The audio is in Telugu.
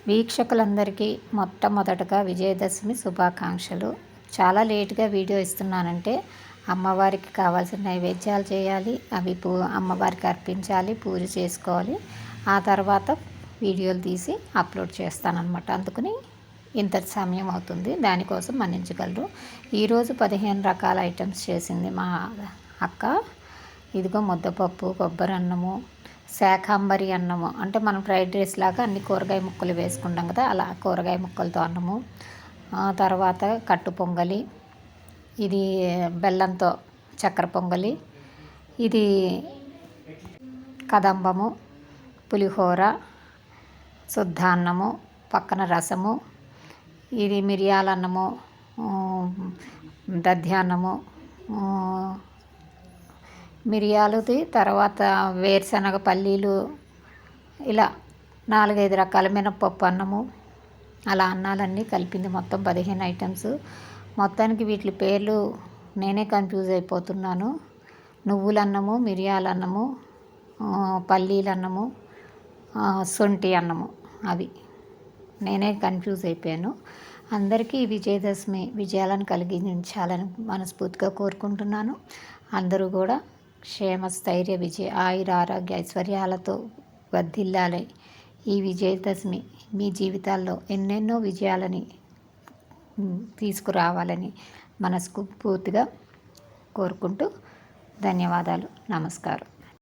వీక్షకులందరికీ మొట్టమొదటగా విజయదశమి శుభాకాంక్షలు. చాలా లేటుగా వీడియో ఇస్తున్నానంటే అమ్మవారికి కావాల్సిన నైవేద్యాలు చేయాలి, అవి అమ్మవారికి అర్పించాలి, పూజ చేసుకోవాలి. ఆ తర్వాత వీడియోలు తీసి అప్లోడ్ చేస్తానన్నమాట. అందుకని ఇంత సమయం అవుతుంది, దానికోసం మన్నించగలరు. ఈరోజు 15 రకాల ఐటమ్స్ చేసింది మా అక్క. ఇదిగో ముద్దపప్పు, కొబ్బరి అన్నము, శాకాంబరి అన్నము, అంటే మనం ఫ్రైడ్ రైస్ లాగా అన్ని కూరగాయ ముక్కలు వేసుకుంటాం కదా, అలా కూరగాయ ముక్కలతో అన్నము. తర్వాత కట్టు పొంగలి, ఇది బెల్లంతో చక్కెర పొంగలి, ఇది కదంబము, పులిహోర, శుద్ధాన్నము, పక్కన రసము, ఇది మిరియాల అన్నము, దధ్యాన్నము, మిరియాలది, తర్వాత వేరుశనగ పల్లీలు, ఇలా 4-5 రకాల మినపప్పు అన్నము, అలా అన్నాలన్నీ కలిపింది. మొత్తం 15 ఐటమ్స్. మొత్తానికి వీటి పేర్లు నేనే కన్ఫ్యూజ్ అయిపోతున్నాను. నువ్వుల అన్నము, మిరియాల అన్నము, పల్లీల అన్నము, శొంఠి అన్నము, అవి నేనే కన్ఫ్యూజ్ అయిపోయాను. అందరికీ విజయదశమి విజయాలను కలిగించాలని మనస్ఫూర్తిగా కోరుకుంటున్నాను. అందరూ కూడా క్షేమ స్థైర్య విజయ ఆయుర ఆరోగ్య ఐశ్వర్యాలతో వర్ధిల్లాలి. ఈ విజయదశమి మీ జీవితాల్లో ఎన్నెన్నో విజయాలని తీసుకురావాలని మనస్ఫూర్తిగా కోరుకుంటూ ధన్యవాదాలు. నమస్కారం.